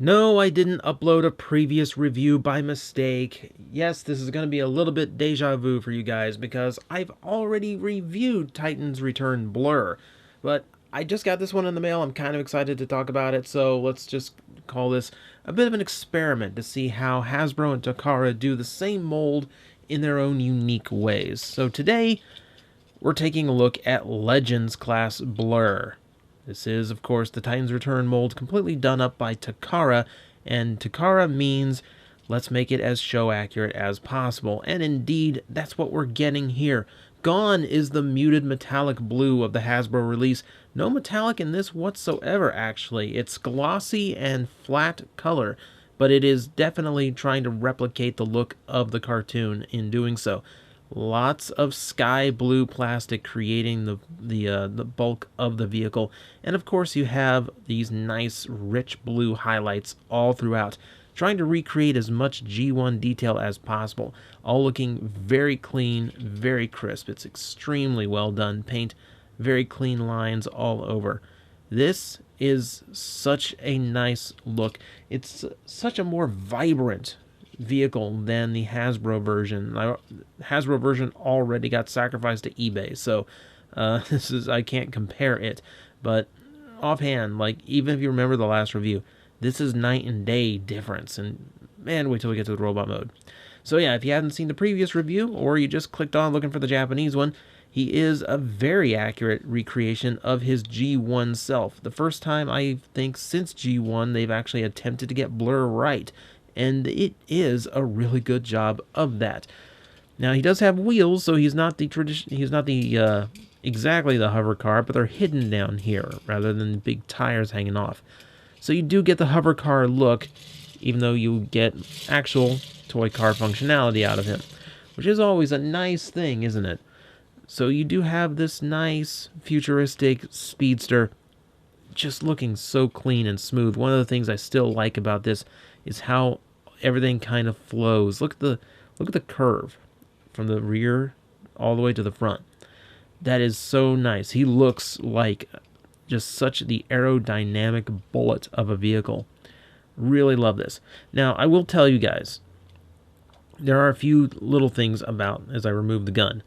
No, I didn't upload a previous review by mistake. Yes, this is going to be a little bit deja vu for you guys because I've already reviewed Titan's Return Blurr. But I just got this one in the mail. I'm kind of excited to talk about it, so let's just call this a bit of an experiment to see how Hasbro and Takara do the same mold in their own unique ways. So today, we're taking a look at Legends Class Blurr. This is, of course, the Titan's Return mold completely done up by Takara, and Takara means let's make it as show accurate as possible, and indeed, that's what we're getting here. Gone is the muted metallic blue of the Hasbro release. No metallic in this whatsoever, actually. It's glossy and flat color, but it is definitely trying to replicate the look of the cartoon in doing so. Lots of sky blue plastic creating the bulk of the vehicle, and of course you have these nice rich blue highlights all throughout, trying to recreate as much G1 detail as possible, all looking very clean, very crisp. It's extremely well done paint, very clean lines all over. This is such a nice look. It's such a more vibrant vehicle than the Hasbro version. Hasbro version already got sacrificed to eBay, so I can't compare it. But offhand, like, even if you remember the last review, this is night and day difference. And man, wait till we get to the robot mode. So yeah, if you hadn't seen the previous review, or you just clicked on looking for the Japanese one, he is a very accurate recreation of his G1 self. The first time, I think, since G1 they've actually attempted to get Blurr right, and it is a really good job of that. Now, he does have wheels, so he's not the exactly the hover car, but they're hidden down here rather than the big tires hanging off. So you do get the hover car look, even though you get actual toy car functionality out of him, which is always a nice thing, isn't it? So you do have this nice futuristic speedster just looking so clean and smooth. One of the things I still like about this is how everything kind of flows. Look at the curve from the rear all the way to the front. That is so nice. He looks like just such the aerodynamic bullet of a vehicle. Really love this. Now, I will tell you guys, there are a few little things about, as I remove the gun,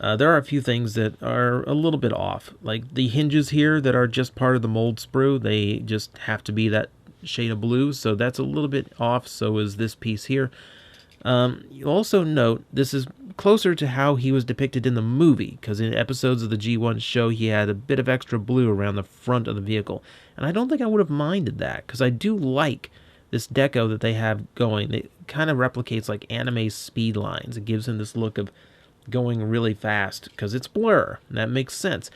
there are a few things that are a little bit off. Like the hinges here that are just part of the mold sprue, they just have to be that shade of blue, so that's a little bit off. So is this piece here. You'll also note this is closer to how he was depicted in the movie, because in episodes of the G1 show he had a bit of extra blue around the front of the vehicle, and I don't think I would have minded that, because I do like this deco that they have going. It kind of replicates like anime speed lines. It gives him this look of going really fast because it's Blurr, and that makes sense.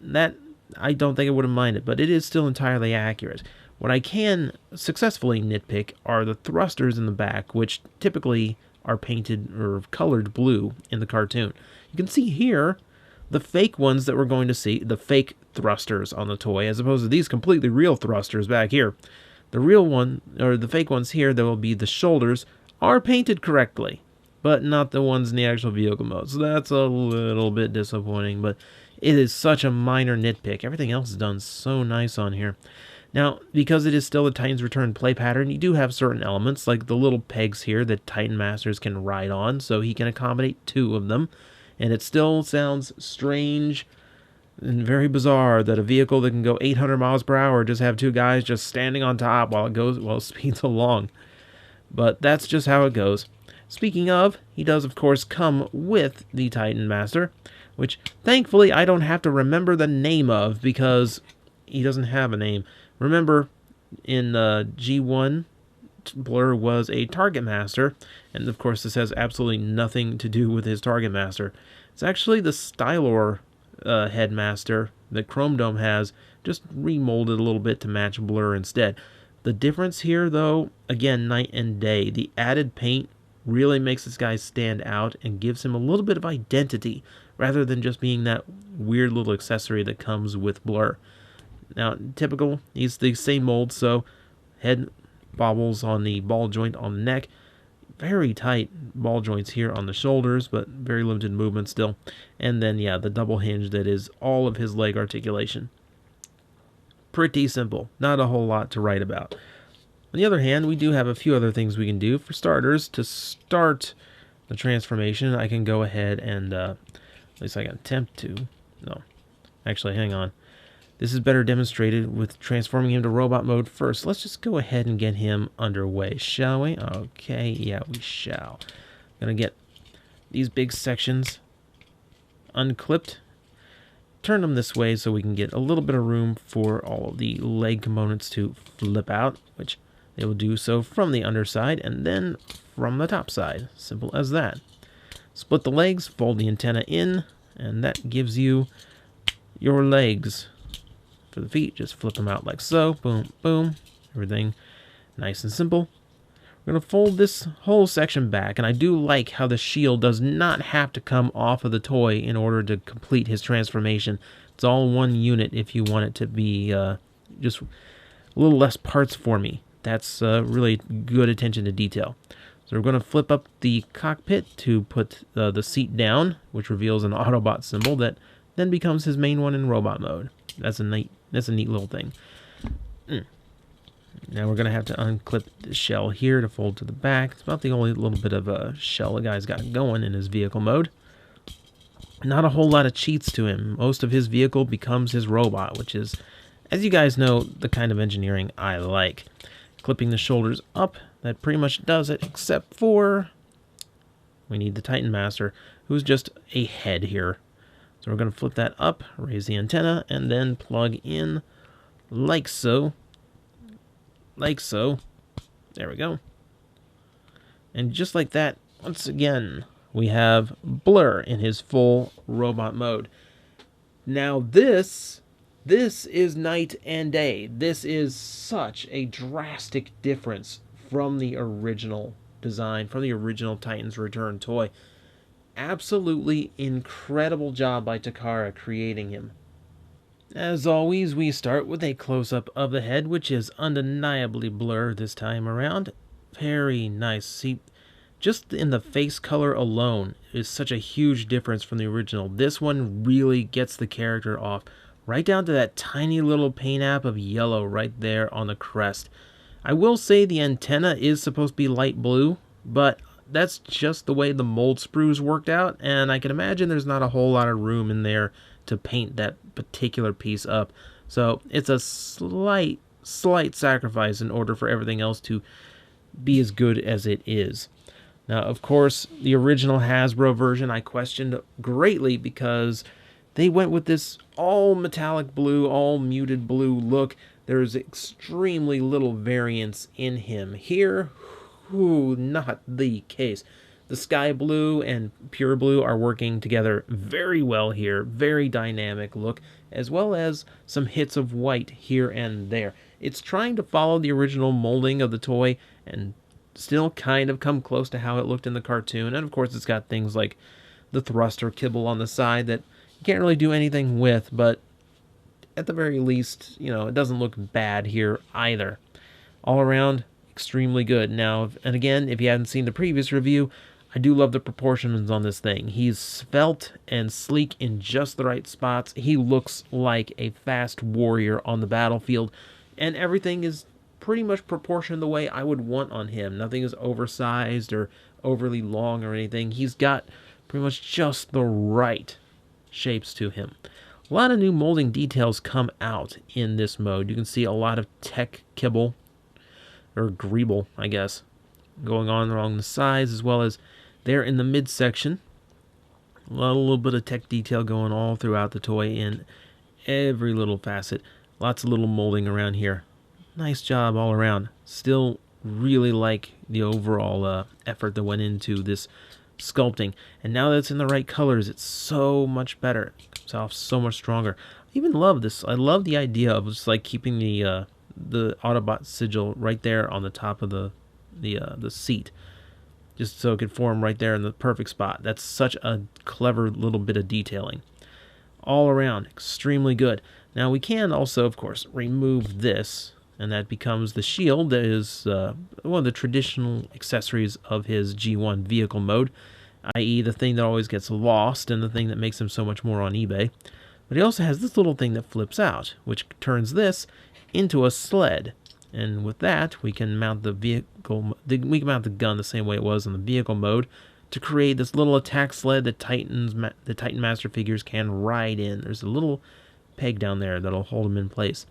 That I don't think I would have minded, but it is still entirely accurate. What I can successfully nitpick are the thrusters in the back, which typically are painted or colored blue in the cartoon. You can see here the fake ones that we're going to see, the fake thrusters on the toy, as opposed to these completely real thrusters back here. The real one, or the fake ones here, that will be the shoulders, are painted correctly, but not the ones in the actual vehicle mode. So that's a little bit disappointing, but it is such a minor nitpick. Everything else is done so nice on here. Now, because it is still a Titan's Return play pattern, you do have certain elements, like the little pegs here that Titan Masters can ride on, so he can accommodate 2 of them. And it still sounds strange and very bizarre that a vehicle that can go 800 miles per hour just have 2 guys just standing on top while it speeds along. But that's just how it goes. Speaking of, he does of course come with the Titan Master, which thankfully I don't have to remember the name of because he doesn't have a name. Remember, in G1, Blurr was a Target Master, and of course this has absolutely nothing to do with his Target Master. It's actually the Stylor Headmaster that Chrome Dome has, just remolded a little bit to match Blurr instead. The difference here, though, again, night and day. The added paint really makes this guy stand out and gives him a little bit of identity, rather than just being that weird little accessory that comes with Blurr. Now, typical, he's the same mold, so head bobbles on the ball joint on the neck. Very tight ball joints here on the shoulders, but very limited movement still. And then, yeah, the double hinge that is all of his leg articulation. Pretty simple. Not a whole lot to write about. On the other hand, we do have a few other things we can do. For starters, to start the transformation, I can go ahead and, at least I can attempt to. No, actually, hang on. This is better demonstrated with transforming him to robot mode first. Let's just go ahead and get him underway, shall we? Okay, yeah, we shall. Gonna get these big sections unclipped. Turn them this way so we can get a little bit of room for all of the leg components to flip out, which they will do so from the underside and then from the top side. Simple as that. Split the legs, fold the antenna in, and that gives you your legs. For the feet, just flip them out like so. Boom, boom. Everything nice and simple. We're going to fold this whole section back, and I do like how the shield does not have to come off of the toy in order to complete his transformation. It's all one unit if you want it to be just a little less parts for me. That's really good attention to detail. So we're going to flip up the cockpit to put the seat down, which reveals an Autobot symbol that then becomes his main one in robot mode. That's a neat little thing. Now we're going to have to unclip the shell here to fold to the back. It's about the only little bit of a shell the guy's got going in his vehicle mode. Not a whole lot of cheats to him. Most of his vehicle becomes his robot, which is, as you guys know, the kind of engineering I like. Clipping the shoulders up, that pretty much does it, except for we need the Titan Master, who's just a head here. So we're going to flip that up, raise the antenna, and then plug in like so. Like so. There we go. And just like that, once again, we have Blurr in his full robot mode. Now this is night and day. This is such a drastic difference from the original design, from the original Titans Return toy. Absolutely incredible job by Takara creating him. As always, we start with a close-up of the head, which is undeniably Blurr this time around. Very nice. See, just in the face color alone is such a huge difference from the original. This one really gets the character off, right down to that tiny little paint app of yellow right there on the crest. I will say the antenna is supposed to be light blue, but that's just the way the mold sprues worked out, and I can imagine there's not a whole lot of room in there to paint that particular piece up. So it's a slight sacrifice in order for everything else to be as good as it is. Now, of course, the original Hasbro version I questioned greatly because they went with this all metallic blue, all muted blue look. There's extremely little variance in him. Here, not the case. The sky blue and pure blue are working together very well here. Very dynamic look, as well as some hits of white here and there. It's trying to follow the original molding of the toy and still kind of come close to how it looked in the cartoon. And of course, it's got things like the thruster kibble on the side that you can't really do anything with, but at the very least, you know, it doesn't look bad here either. All around, extremely good. Now, and again, if you haven't seen the previous review, I do love the proportions on this thing. He's svelte and sleek in just the right spots. He looks like a fast warrior on the battlefield, and everything is pretty much proportioned the way I would want on him. Nothing is oversized or overly long or anything. He's got pretty much just the right shapes to him. A lot of new molding details come out in this mode. You can see a lot of tech kibble, or greeble, I guess, going on along the sides, as well as there in the midsection. A little bit of tech detail going all throughout the toy in every little facet. Lots of little molding around here. Nice job all around. Still really like the overall effort that went into this sculpting. And now that it's in the right colors, it's so much better. It comes off so much stronger. I even love this. I love the idea of just like keeping the Autobot sigil right there on the top of the seat, just so it could form right there in the perfect spot. That's such a clever little bit of detailing. All around, extremely good. Now we can also, of course, remove this, and that becomes the shield that is one of the traditional accessories of his G1 vehicle mode, i.e. the thing that always gets lost and the thing that makes him so much more on eBay. But he also has this little thing that flips out, which turns this into a sled. And with that, we can mount the vehicle. We can mount the gun the same way it was in the vehicle mode to create this little attack sled that the Titan Master figures can ride in. There's a little peg down there that'll hold them in place.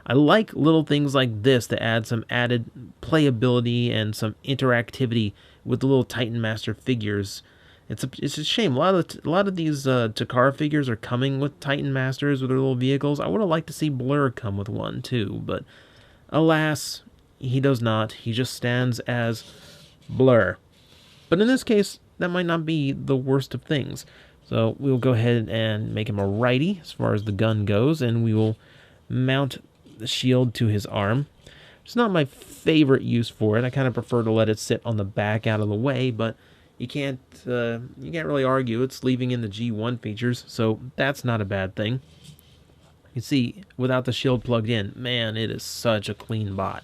I like little things like this to add some added playability and some interactivity with the little Titan Master figures. It's a shame. A lot of these Takara figures are coming with Titan Masters with their little vehicles. I would have liked to see Blurr come with one too, but alas, he does not. He just stands as Blurr. But in this case, that might not be the worst of things. So we'll go ahead and make him a righty as far as the gun goes, and we will mount the shield to his arm. It's not my favorite use for it. I kind of prefer to let it sit on the back out of the way, but you can't really argue. It's leaving in the G1 features, so that's not a bad thing. You see, without the shield plugged in, man, it is such a clean bot.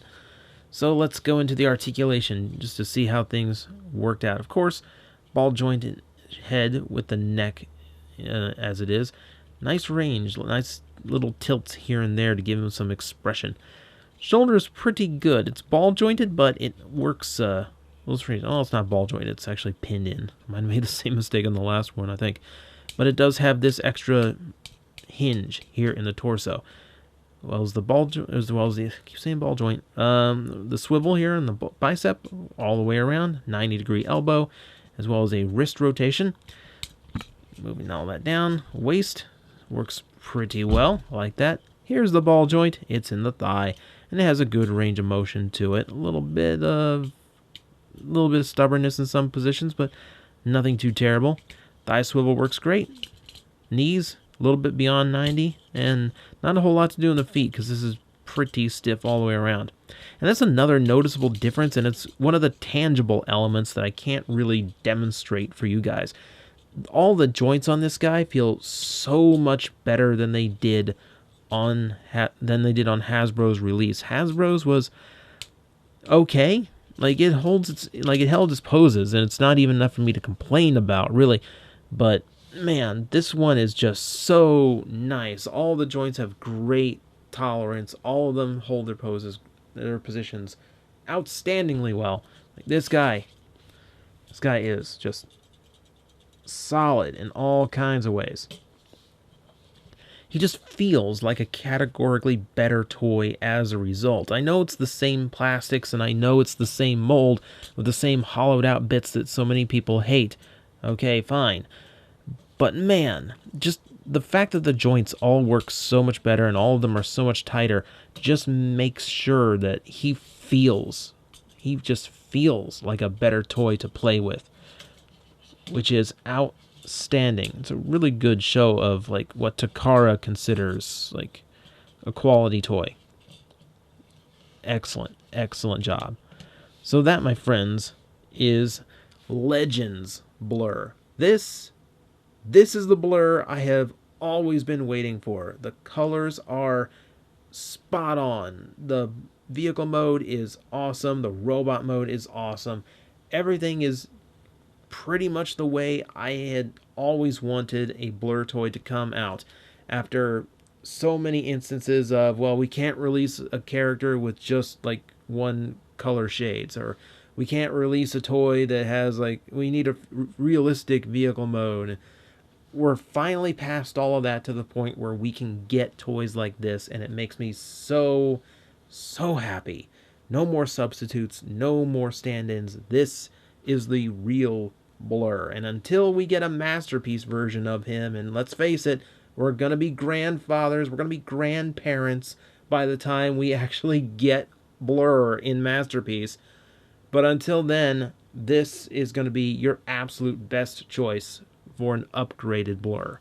So let's go into the articulation just to see how things worked out. Of course, ball jointed head with the neck as it is. Nice range, nice little tilts here and there to give him some expression. Shoulder's pretty good. It's ball jointed, but it works. Oh, it's not ball jointed. It's actually pinned in. I might have made the same mistake on the last one, I think. But it does have this extra hinge here in the torso, as well as the I keep saying ball joint. The swivel here in the bicep, all the way around, 90-degree elbow, as well as a wrist rotation. Moving all that down, waist works pretty well, like that. Here's the ball joint. It's in the thigh, and it has a good range of motion to it. A little bit of stubbornness in some positions, but nothing too terrible. Thigh swivel works great. Knees a little bit beyond 90, and not a whole lot to do in the feet because this is pretty stiff all the way around. And that's another noticeable difference, and it's one of the tangible elements that I can't really demonstrate for you guys. All the joints on this guy feel so much better than they did on Hasbro's release. Hasbro's was okay. It held its poses, and it's not even enough for me to complain about, really. But man, this one is just so nice. All the joints have great tolerance. All of them hold their positions outstandingly well. This guy is just solid in all kinds of ways. He just feels like a categorically better toy as a result. I know it's the same plastics, and I know it's the same mold with the same hollowed out bits that so many people hate. Okay, fine. But man, just the fact that the joints all work so much better and all of them are so much tighter just makes sure that he just feels like a better toy to play with, which is outstanding. It's a really good show of what Takara considers a quality toy. Excellent job. So that, my friends, is Legends Blurr. This is the Blurr I have always been waiting for. The colors are spot on. The vehicle mode is awesome. The robot mode is awesome. Everything is pretty much the way I had always wanted a Blurr toy to come out. After so many instances of, well, we can't release a character with just one color shades, or we can't release a toy that has we need a realistic vehicle mode. We're finally past all of that to the point where we can get toys like this, and it makes me so happy. No more substitutes, no more stand-ins. This is the real Blurr. And until we get a masterpiece version of him, and let's face it, we're going to be grandfathers, we're going to be grandparents by the time we actually get Blurr in Masterpiece. But until then, this is going to be your absolute best choice for an upgraded Blurr.